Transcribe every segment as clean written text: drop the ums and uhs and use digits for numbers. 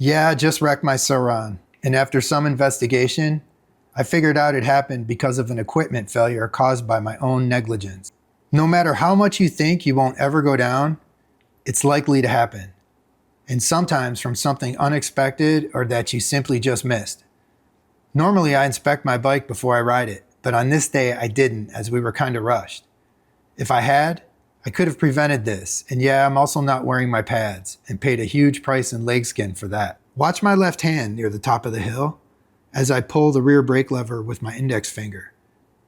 Yeah, I just wrecked my Surron, and after some investigation, I figured out it happened because of an equipment failure caused by my own negligence. No matter how much you think you won't ever go down, it's likely to happen. And sometimes from something unexpected or that you simply just missed. Normally I inspect my bike before I ride it, but on this day I didn't as we were kind of rushed. If I had, I could have prevented this, and yeah, I'm also not wearing my pads and paid a huge price in leg skin for that. Watch my left hand near the top of the hill as I pull the rear brake lever with my index finger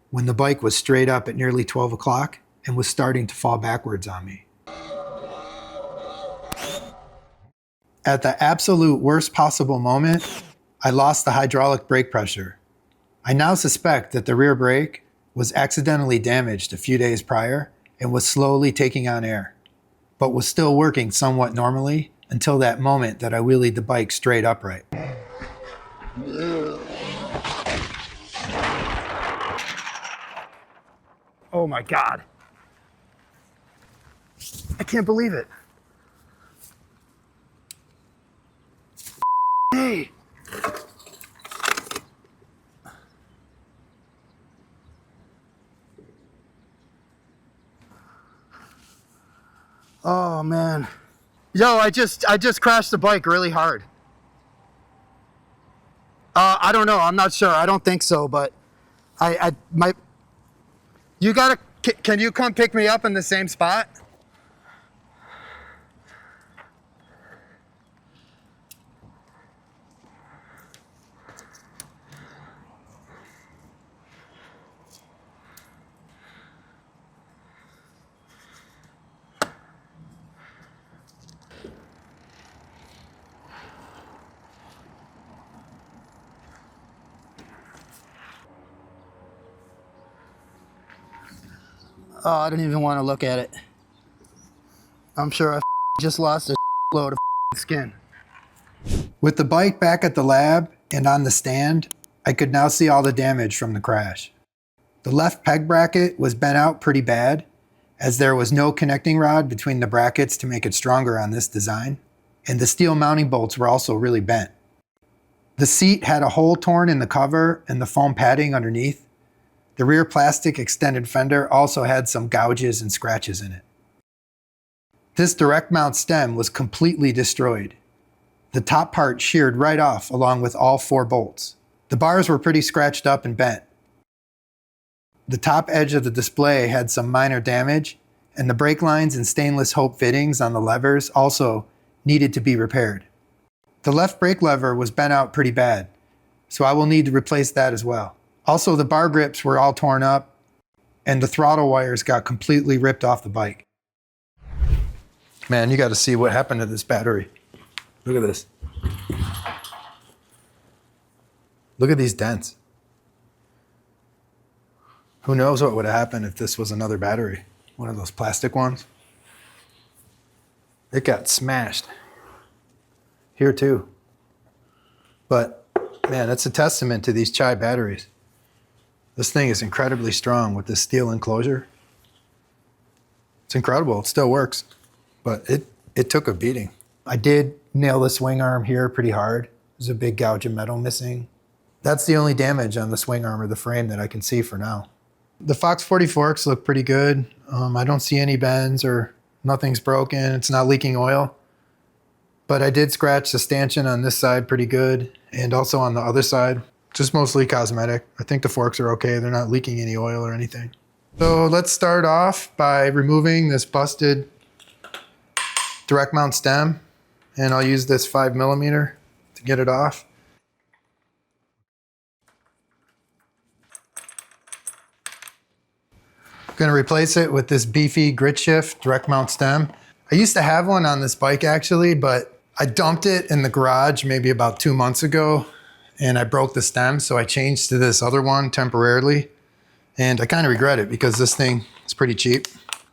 when the bike was straight up at nearly 12 o'clock and was starting to fall backwards on me. At the absolute worst possible moment, I lost the hydraulic brake pressure. I now suspect that the rear brake was accidentally damaged a few days prior and was slowly taking on air, but was still working somewhat normally until that moment that I wheelied the bike straight upright. Oh my God. I can't believe it. Hey. Oh man. Yo, I just crashed the bike really hard. I don't know, I'm not sure. I don't think so, but you gotta, can you come pick me up in the same spot? Oh, I don't even want to look at it. I'm sure I just lost a load of skin. With the bike back at the lab and on the stand, I could now see all the damage from the crash. The left peg bracket was bent out pretty bad, as there was no connecting rod between the brackets to make it stronger on this design, and the steel mounting bolts were also really bent. The seat had a hole torn in the cover and the foam padding underneath. The rear plastic extended fender also had some gouges and scratches in it. This direct mount stem was completely destroyed. The top part sheared right off along with all 4 bolts. The bars were pretty scratched up and bent. The top edge of the display had some minor damage, and the brake lines and stainless hope fittings on the levers also needed to be repaired. The left brake lever was bent out pretty bad, so I will need to replace that as well. Also, the bar grips were all torn up, and the throttle wires got completely ripped off the bike. Man, you got to see what happened to this battery. Look at this. Look at these dents. Who knows what would have happened if this was another battery, one of those plastic ones. It got smashed. Here too. But man, that's a testament to these Chai batteries. This thing is incredibly strong with this steel enclosure. It's incredible, it still works, but it took a beating. I did nail the swing arm here pretty hard. There's a big gouge of metal missing. That's the only damage on the swing arm or the frame that I can see for now. The Fox 40 forks look pretty good. I don't see any bends or nothing's broken. It's not leaking oil. But I did scratch the stanchion on this side pretty good, and also on the other side. Just mostly cosmetic. I think the forks are okay. They're not leaking any oil or anything. So let's start off by removing this busted direct mount stem, and I'll use this 5mm to get it off. I'm gonna replace it with this beefy gritshift direct mount stem. I used to have one on this bike actually, but I dumped it in the garage maybe about 2 months ago, and I broke the stem, so I changed to this other one temporarily. And I kind of regret it because this thing is pretty cheap.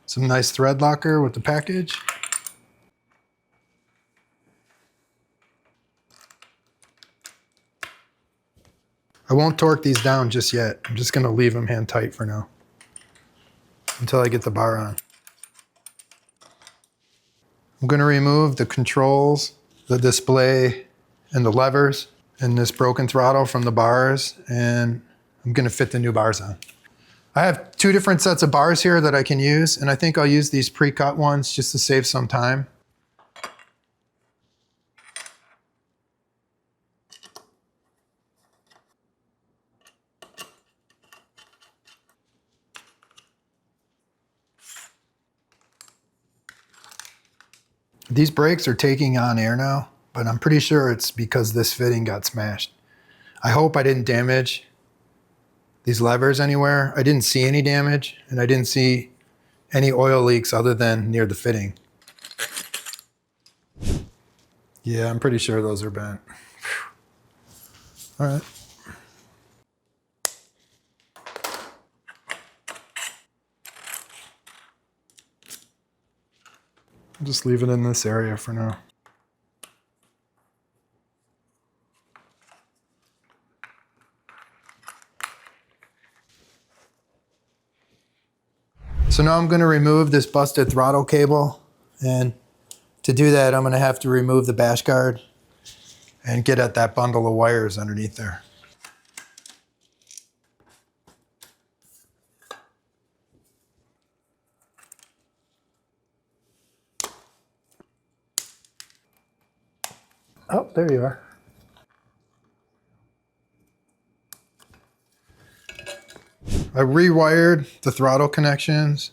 Some nice thread locker with the package. I won't torque these down just yet. I'm just gonna leave them hand tight for now until I get the bar on. I'm gonna remove the controls, the display, and the levers and this broken throttle from the bars, and I'm gonna fit the new bars on. I have 2 different sets of bars here that I can use, and I think I'll use these pre-cut ones just to save some time. These brakes are taking on air now, but I'm pretty sure it's because this fitting got smashed. I hope I didn't damage these levers anywhere. I didn't see any damage, and I didn't see any oil leaks other than near the fitting. Yeah, I'm pretty sure those are bent. All right. I'll just leave it in this area for now. So now I'm going to remove this busted throttle cable, and to do that I'm going to have to remove the bash guard and get at that bundle of wires underneath there. Oh, there you are. I rewired the throttle connections.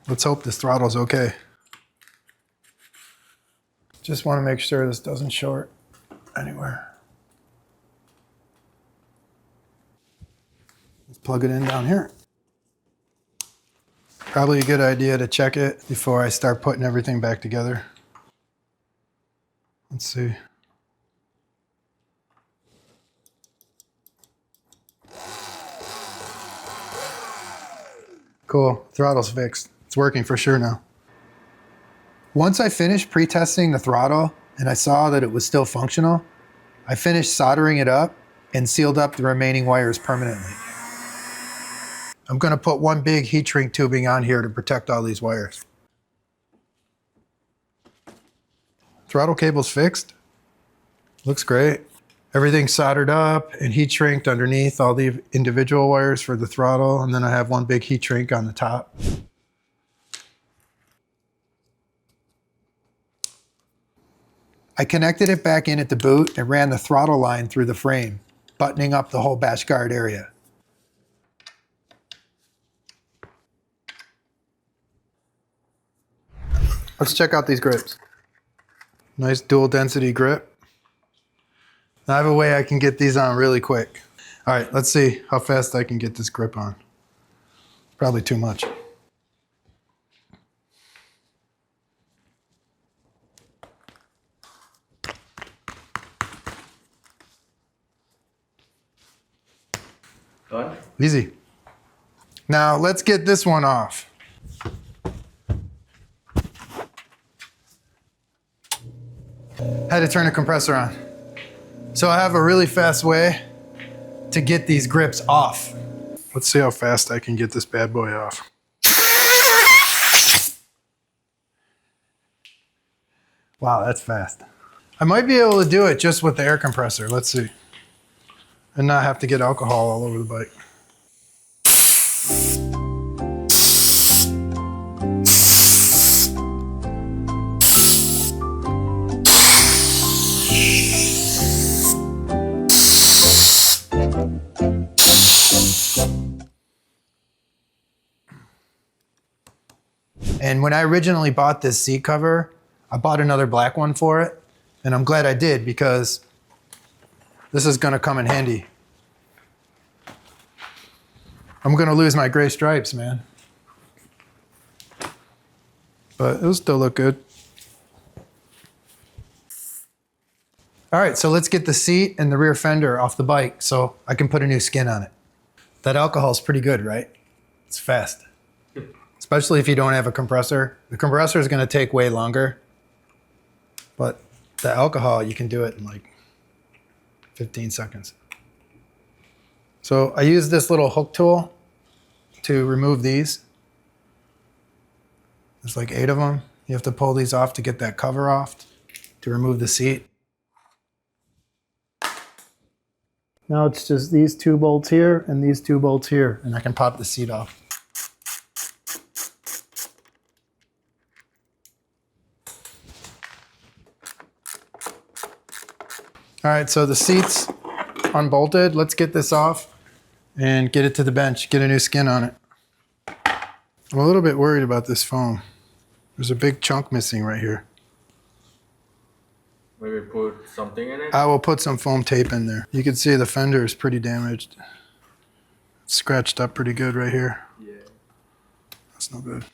Let's hope this throttle's okay. Just want to make sure this doesn't short anywhere. Let's plug it in down here. Probably a good idea to check it before I start putting everything back together. Let's see. Cool, throttle's fixed. It's working for sure now. Once I finished pre-testing the throttle and I saw that it was still functional, I finished soldering it up and sealed up the remaining wires permanently. I'm gonna put 1 big heat shrink tubing on here to protect all these wires. Throttle cable's fixed. Looks great. Everything's soldered up and heat shrinked underneath all the individual wires for the throttle, and then I have 1 big heat shrink on the top. I connected it back in at the boot and ran the throttle line through the frame, buttoning up the whole bash guard area. Let's check out these grips. Nice dual density grip. I have a way I can get these on really quick. All right, let's see how fast I can get this grip on. Probably too much. Done? Easy. Now let's get this one off. Had to turn the compressor on. So I have a really fast way to get these grips off. Let's see how fast I can get this bad boy off. Wow, that's fast. I might be able to do it just with the air compressor. Let's see. And not have to get alcohol all over the bike. And when I originally bought this seat cover, I bought another black one for it. And I'm glad I did, because this is gonna come in handy. I'm gonna lose my gray stripes, man. But it'll still look good. All right, so let's get the seat and the rear fender off the bike so I can put a new skin on it. That alcohol's pretty good, right? It's fast. Especially if you don't have a compressor. The compressor is gonna take way longer, but the alcohol, you can do it in like 15 seconds. So I use this little hook tool to remove these. There's like 8 of them. You have to pull these off to get that cover off to remove the seat. Now it's just these two bolts here and these two bolts here, and I can pop the seat off. All right, so the seat's unbolted. Let's get this off and get it to the bench, get a new skin on it. I'm a little bit worried about this foam. There's a big chunk missing right here. Maybe put something in it? I will put some foam tape in there. You can see the fender is pretty damaged. It's scratched up pretty good right here. Yeah. That's no good.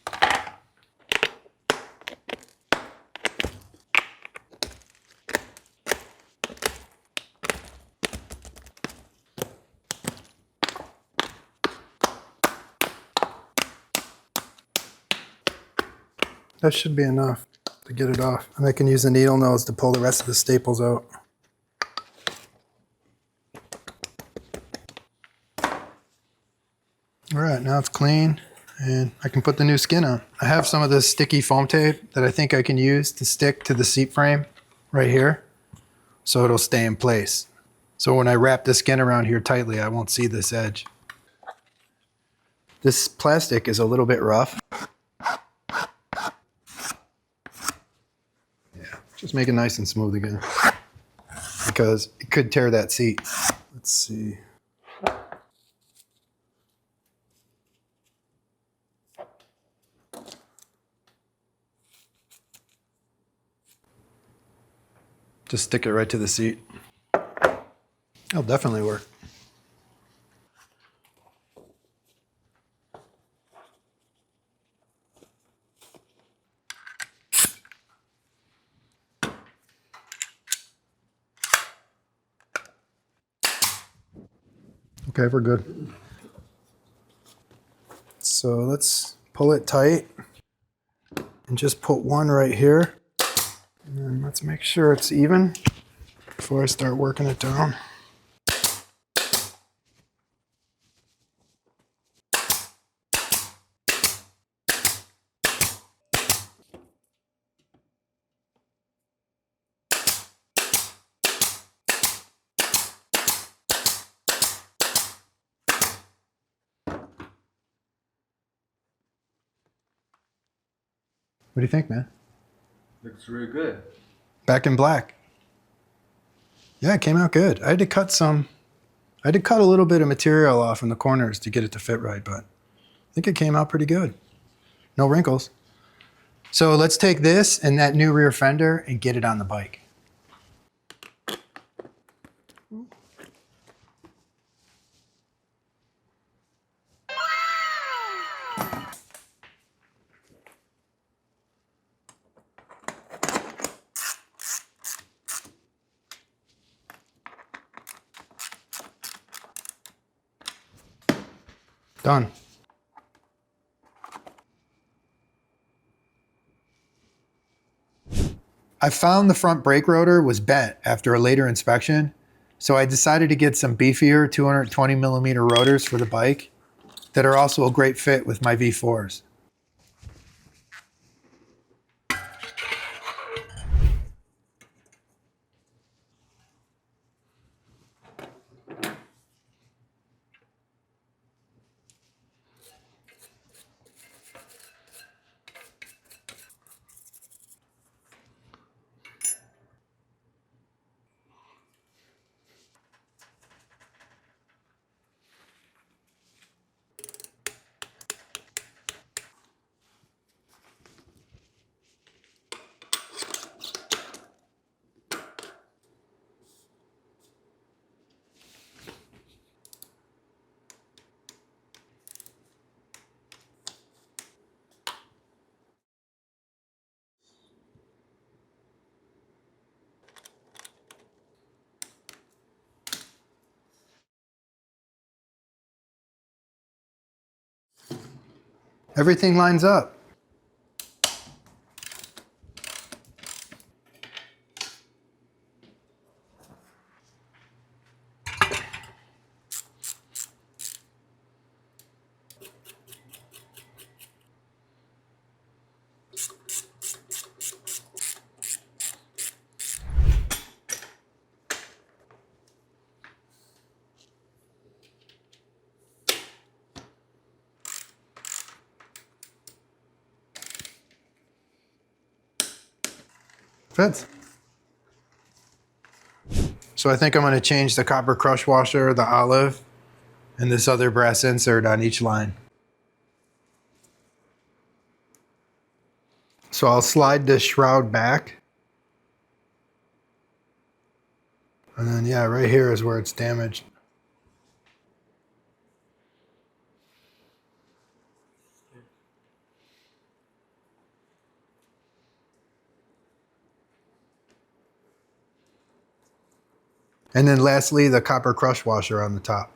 That should be enough to get it off. And I can use the needle nose to pull the rest of the staples out. All right, now it's clean and I can put the new skin on. I have some of this sticky foam tape that I think I can use to stick to the seat frame right here so it'll stay in place. So when I wrap the skin around here tightly, I won't see this edge. This plastic is a little bit rough. Just make it nice and smooth again because it could tear that seat. Let's see. Just stick it right to the seat. It'll definitely work. Okay, we're good. So let's pull it tight and just put one right here. And then let's make sure it's even before I start working it down. What do you think, man? Looks really good. Back in black. Yeah, it came out good. I had to cut a little bit of material off in the corners to get it to fit right, but I think it came out pretty good. No wrinkles. So let's take this and that new rear fender and get it on the bike. Done. I found the front brake rotor was bent after a later inspection, so I decided to get some beefier 220mm rotors for the bike that are also a great fit with my V4s. Everything lines up. Fits. So I think I'm gonna change the copper crush washer, the olive, and this other brass insert on each line. So I'll slide this shroud back. And then yeah, right here is where it's damaged. And then lastly, the copper crush washer on the top.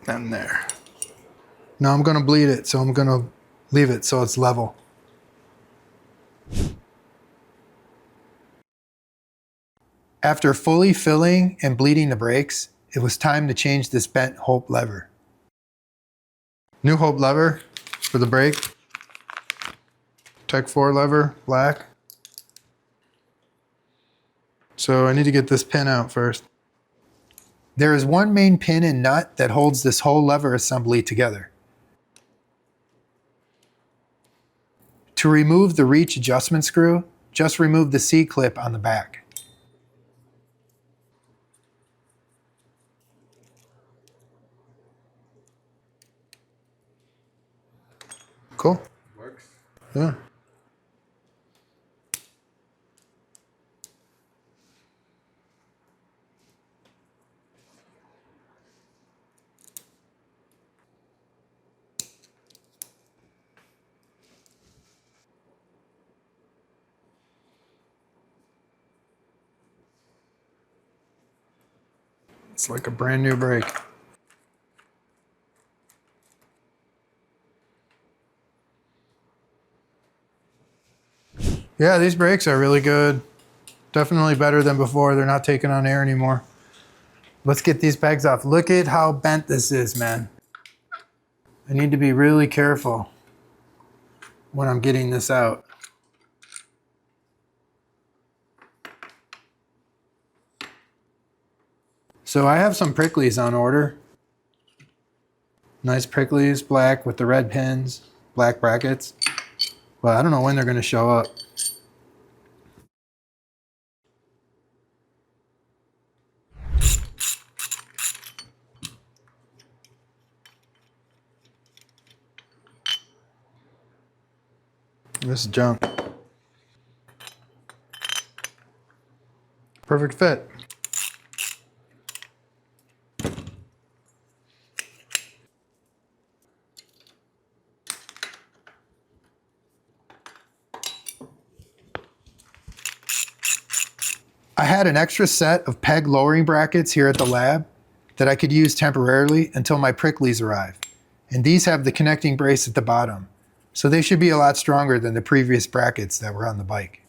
And there. Now I'm gonna bleed it, so I'm gonna leave it so it's level. After fully filling and bleeding the brakes, it was time to change this bent Hope lever. New Hope lever for the brake. Tech 4 lever, black. So I need to get this pin out first. There is one main pin and nut that holds this whole lever assembly together. To remove the reach adjustment screw, just remove the C-clip on the back. Cool. Works. Yeah. It's like a brand new brake. Yeah, these brakes are really good. Definitely better than before. They're not taking on air anymore. Let's get these pegs off. Look at how bent this is, man. I need to be really careful when I'm getting this out. So I have some pricklies on order. Nice pricklies, black with the red pins, black brackets. But I don't know when they're gonna show up. This is junk. Perfect fit. I had an extra set of peg lowering brackets here at the lab that I could use temporarily until my pricklies arrive. And these have the connecting brace at the bottom. So they should be a lot stronger than the previous brackets that were on the bike.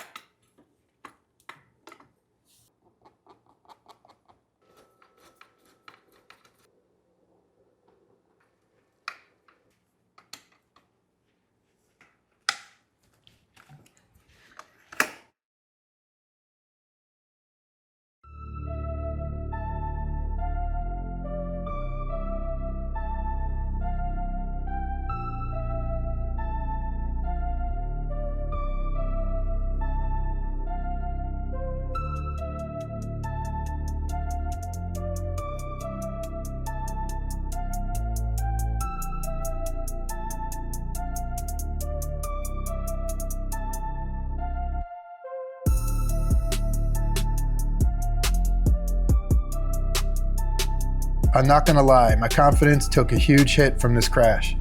I'm not gonna lie, my confidence took a huge hit from this crash.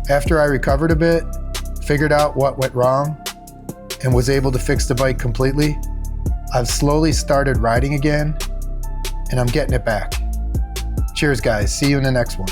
After I recovered a bit, figured out what went wrong, and was able to fix the bike completely, I've slowly started riding again, and I'm getting it back. Cheers guys, see you in the next one.